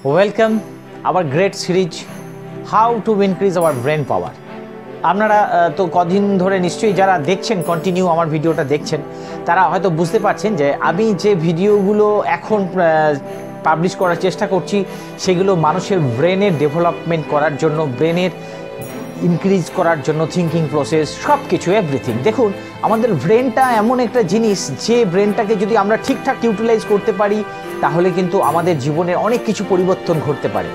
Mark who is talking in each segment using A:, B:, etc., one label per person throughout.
A: Welcome hour great series how to increase our brain পাওয়ার। আপনারা তো কদিন ধরে নিশ্চয়ই যারা দেখছেন কন্টিনিউ আমার ভিডিওটা দেখছেন তারা হয়তো বুঝতে পারছেন যে আমি যে ভিডিওগুলো এখন পাবলিশ করার চেষ্টা করছি সেগুলো মানুষের ব্রেনের ডেভেলপমেন্ট করার জন্য, ব্রেনের ইনক্রিজ করার জন্য, থিঙ্কিং প্রসেস সব কিছু এভরিথিং। দেখুন, আমাদের ব্রেনটা এমন একটা জিনিস যে ব্রেনটাকে যদি আমরা ঠিকঠাক ইউটিলাইজ করতে পারি তাহলে কিন্তু আমাদের জীবনের অনেক কিছু পরিবর্তন ঘটতে পারে।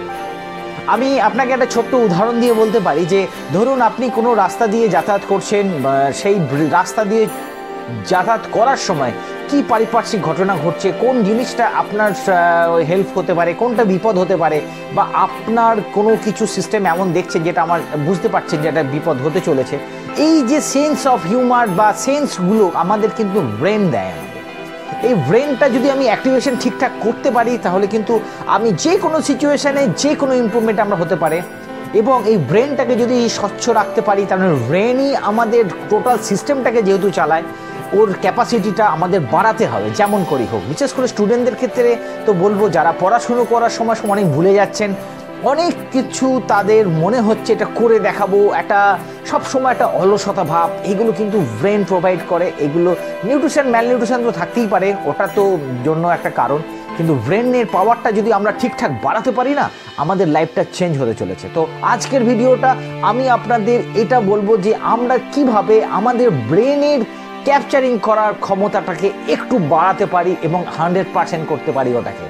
A: আমি আপনাকে একটা ছোট্ট উদাহরণ দিয়ে বলতে পারি যে ধরুন আপনি কোনো রাস্তা দিয়ে যাতায়াত করছেন, সেই রাস্তা দিয়ে যাতায়াত করার সময় কি পারিপার্শ্বিক ঘটনা ঘটছে, কোন জিনিসটা আপনার হেল্প হতে পারে, কোনটা বিপদ হতে পারে, বা আপনার কোনো কিছু সিস্টেম এমন দেখছেন যেটা আমার বুঝতে পারছেন যে একটা বিপদ হতে চলেছে। এই যে সেন্স অফ হিউমার বা সেন্সগুলো আমাদের কিন্তু ব্রেন দেয়। এই ব্রেনটা যদি আমি অ্যাক্টিভেশন ঠিকঠাক করতে পারি তাহলে কিন্তু আমি যে কোনো সিচুয়েশানে যে কোনো ইমপ্রুভমেন্ট আমরা হতে পারে। এবং এই ব্রেনটাকে যদি স্বচ্ছ রাখতে পারি তাহলে ব্রেনই আমাদের টোটাল সিস্টেমটাকে যেহেতু চালায়, ওর ক্যাপাসিটিটা আমাদের বাড়াতে হবে যেমন করেই হোক। বিশেষ করে স্টুডেন্টদের ক্ষেত্রে তো বলবো, যারা পড়াশুনো করার সময় অনেক ভুলে যাচ্ছেন, অনেক কিছু তাদের মনে হচ্ছে এটা করে দেখাবো, একটা সবসময় একটা অলসতা ভাব, এগুলো কিন্তু ব্রেন প্রোভাইড করে। এগুলো নিউট্রিশন ম্যালনিউট্রিশন তো থাকতেই পারে, ওটা তো জন্য একটা কারণ, কিন্তু ব্রেনের পাওয়ারটা যদি আমরা ঠিকঠাক বাড়াতে পারি না, আমাদের লাইফটা চেঞ্জ হতে চলেছে। তো আজকের ভিডিওটা আমি আপনাদের এটা বলবো যে আমরা কিভাবে আমাদের ব্রেনের ক্যাপচারিং করার ক্ষমতাটাকে একটু বাড়াতে পারি এবং 100% করতে পারি ওটাকে।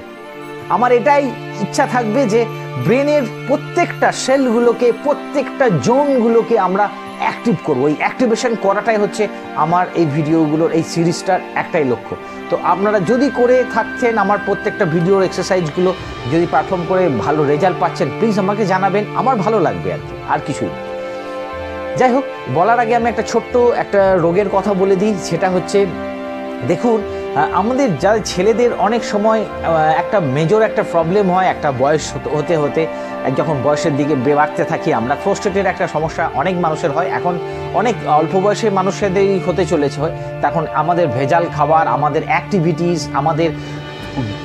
A: আমার এটাই ইচ্ছা থাকবে যে ব্রেনের প্রত্যেকটা সেলগুলোকে, প্রত্যেকটা জোনগুলোকে আমরা অ্যাক্টিভ করবো। এই অ্যাক্টিভেশন করাটাই হচ্ছে আমার এই ভিডিওগুলোর, এই সিরিজটার একটাই লক্ষ্য। তো আপনারা যদি করে থাকছেন আমার প্রত্যেকটা ভিডিওর এক্সারসাইজগুলো, যদি পারফর্ম করে ভালো রেজাল্ট পাচ্ছেন, প্লিজ আমাকে জানাবেন, আমার ভালো লাগবে আর কিছুই। যাই হোক, বলার আগে আমি একটা ছোট্ট একটা রোগের কথা বলে দিই। সেটা হচ্ছে, দেখুন আমাদের যারা ছেলেদের অনেক সময় একটা মেজর একটা প্রবলেম হয় একটা বয়স হতে হতে, যখন বয়সের দিকে বাড়তে থাকি আমরা, প্রোস্টেটের একটা সমস্যা অনেক মানুষের হয়। এখন অনেক অল্প বয়সের মানুষদেরই হতে চলেছে হয়। তখন আমাদের ভেজাল খাবার, আমাদের অ্যাক্টিভিটিস, আমাদের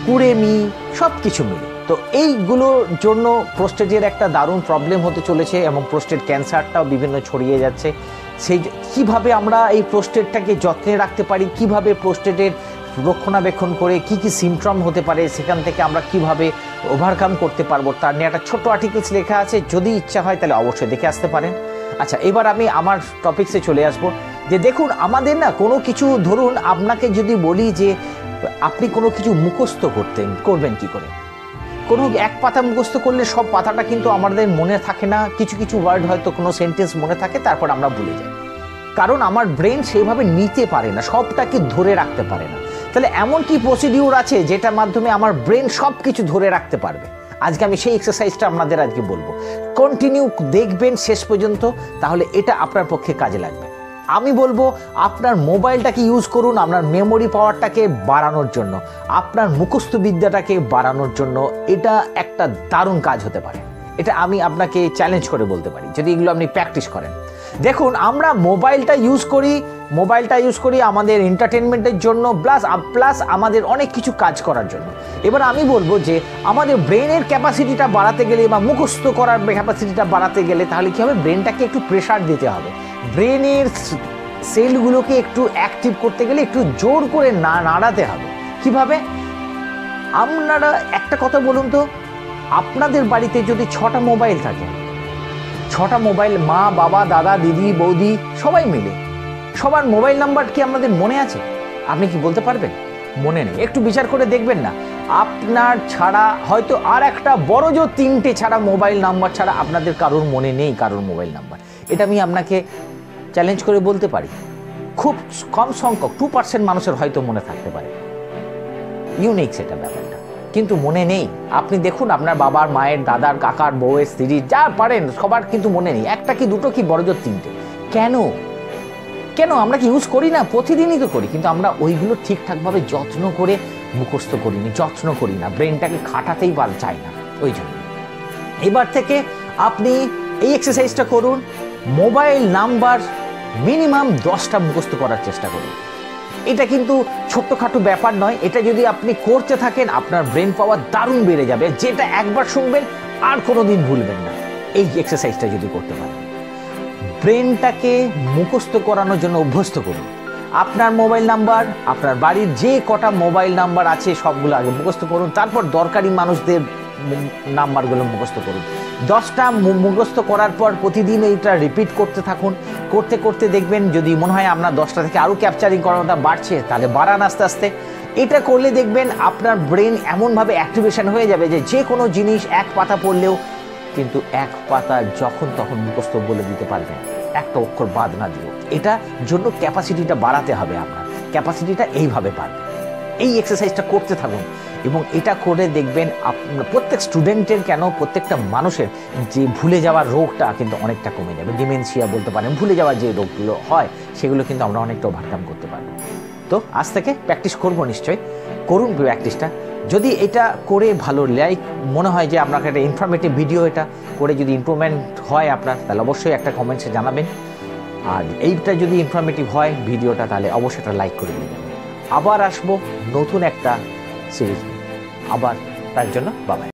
A: কুড়েমি সব কিছু মিলে, তো এইগুলোর জন্য প্রোস্টেটের একটা দারুণ প্রবলেম হতে চলেছে এবং প্রোস্টেট ক্যান্সারটাও বিভিন্ন ছড়িয়ে যাচ্ছে। সেই কীভাবে আমরা এই প্রোস্টেটটাকে যত্নে রাখতে পারি, কিভাবে প্রোস্টেটের রক্ষণাবেক্ষণ করে কি কি সিমটম হতে পারে, সেখান থেকে আমরা কিভাবে ওভারকাম করতে পারবো, তার নিয়ে একটা ছোট্ট আর্টিকেলস লেখা আছে। যদি ইচ্ছা হয় তাহলে অবশ্যই দেখে আসতে পারেন। আচ্ছা, এবার আমি আমার টপিকসে চলে আসবো। যে দেখুন, আমাদের না কোনো কিছু, ধরুন আপনাকে যদি বলি যে আপনি কোনো কিছু মুখস্থ করবেন কি করে, কোনো এক পাতা মুখস্থ করলে সব পাতাটা কিন্তু আমাদের মনে থাকে না। কিছু কিছু ওয়ার্ড হয়তো কোনো সেন্টেন্স মনে থাকে, তারপর আমরা ভুলে যাই, কারণ আমার ব্রেন সেইভাবে নিতে পারে না, সবটাকে ধরে রাখতে পারে না। তাহলে এমন কি প্রসিডিউর আছে যেটার মাধ্যমে আমার ব্রেন সব কিছু ধরে রাখতে পারবে? আজকে আমি সেই এক্সারসাইজটা আপনাদের আজকে বলবো। কন্টিনিউ দেখবেন শেষ পর্যন্ত, তাহলে এটা আপনার পক্ষে কাজে লাগবে। আমি বলবো আপনার মোবাইলটাকে ইউজ করুন আপনার মেমোরি পাওয়ারটাকে বাড়ানোর জন্য, আপনার মুখস্থ বিদ্যাটাকে বাড়ানোর জন্য। এটা একটা দারুণ কাজ হতে পারে, এটা আমি আপনাকে চ্যালেঞ্জ করে বলতে পারি, যদি এগুলো আপনি প্র্যাকটিস করেন। দেখুন, আমরা মোবাইলটা ইউজ করি আমাদের এন্টারটেনমেন্টের জন্য, প্লাস আমাদের অনেক কিছু কাজ করার জন্য। এবার আমি বলবো যে আমাদের ব্রেনের ক্যাপাসিটিটা বাড়াতে গেলে বা মুখস্থ করার ক্যাপাসিটিটা বাড়াতে গেলে তাহলে কী হবে, ব্রেনটাকে একটু প্রেশার দিতে হবে। ব্রেনের সেলগুলোকে একটু অ্যাক্টিভ করতে গেলে একটু জোর করে নাড়াতে হবে। কিভাবে? আপনারা একটা কথা বলুন তো, আপনাদের বাড়িতে যদি 6টা মোবাইল থাকে, 6টা মোবাইল, মা বাবা দাদা দিদি বৌদি সবাই মিলে, সবার মোবাইল নাম্বার কি আপনাদের মনে আছে? আপনি কি বলতে পারবেন? মনে নেই। একটু বিচার করে দেখবেন না, আপনার ছাড়া হয়তো আর একটা বড় জোর 3টে ছাড়া মোবাইল নাম্বার ছাড়া আপনাদের কারোর মনে নেই কারোর মোবাইল নাম্বার। এটা আমি আপনাকে চ্যালেঞ্জ করে বলতে পারি, খুব কম সংখ্যক 2% মানুষের হয়তো মনে থাকতে পারে, ইউনিক সেটা ব্যাপারটা, কিন্তু মনে নেই। আপনি দেখুন আপনার বাবার, মায়ের, দাদার, কাকার, বউয়ের, স্ত্রীর, যা পারেন সবার কিন্তু মনে নেই। একটা কি দুটো কি বড়জোর 3টে। কেন আমরা কি ইউজ করি না? প্রতিদিনই তো করি, কিন্তু আমরা ওইগুলো ঠিকঠাকভাবে যত্ন করে মুখস্থ করিনি, যত্ন করি না, ব্রেনটাকে খাটাতেই চাই না। ওই জন্য এবার থেকে আপনি এই এক্সারসাইজটা করুন, মোবাইল নাম্বার মিনিমাম 10টা মুখস্থ করার চেষ্টা করুন। এটা কিন্তু ছোট্টখাটো ব্যাপার নয়, এটা যদি আপনি করতে থাকেন আপনার ব্রেন পাওয়ার দারুণ বেড়ে যাবে, যেটা একবার শুনবেন আর কোনোদিন ভুলবেন না। এই এক্সারসাইজটা যদি করতে পারেন, ব্রেনটাকে মুখস্থ করানোর জন্য অভ্যস্ত করুন। আপনার মোবাইল নাম্বার, আপনার বাড়ির যে কটা মোবাইল নাম্বার আছে সবগুলো আগে মুখস্থ করুন, তারপর দরকারি মানুষদের নাম্বারগুলো মুখস্থ করুন। 10টা মুখস্থ করার পর প্রতিদিন এইটা রিপিট করতে থাকুন। করতে করতে দেখবেন যদি মনে হয় আপনার 10টা থেকে আরও ক্যাপচারিং করাটা বাড়ছে, তাহলে বাড়ান আস্তে আস্তে। এটা করলে দেখবেন আপনার ব্রেন এমনভাবে অ্যাক্টিভেশন হয়ে যাবে যে কোনো জিনিস এক পাতা পড়লেও কিন্তু এক পাতা যখন তখন মুখস্থ বলে দিতে পারবেন, একটা অক্ষর বাদ না দিও। এটার জন্য ক্যাপাসিটিটা বাড়াতে হবে, আপনার ক্যাপাসিটিটা এইভাবে বাড়বে। এই এক্সারসাইজটা করতে থাকুন এবং এটা করে দেখবেন আপনার প্রত্যেক স্টুডেন্টের কেন প্রত্যেকটা মানুষের যে ভুলে যাওয়ার রোগটা কিন্তু অনেকটা কমে যাবে। ডিমেনশিয়া বলতে পারেন, ভুলে যাওয়ার যে রোগগুলো হয় সেগুলো কিন্তু আমরা অনেকটা ওভারকাম করতে পারবো। তো আজ থেকে প্র্যাকটিস করবো, নিশ্চয়ই করুন প্র্যাকটিসটা। যদি এটা করে ভালো লাইক মনে হয় যে আপনাকে একটা ইনফরমেটিভ ভিডিও এটা করে যদি ইমপ্রুভমেন্ট হয় আপনার, তাহলে অবশ্যই একটা কমেন্টসে জানাবেন। আর এইটা যদি ইনফরমেটিভ হয় ভিডিওটা, তাহলে অবশ্যই একটা লাইক করে দেবেন। আবার আসবো নতুন একটা সিরিজ, আবার তার জন্য বাবাই।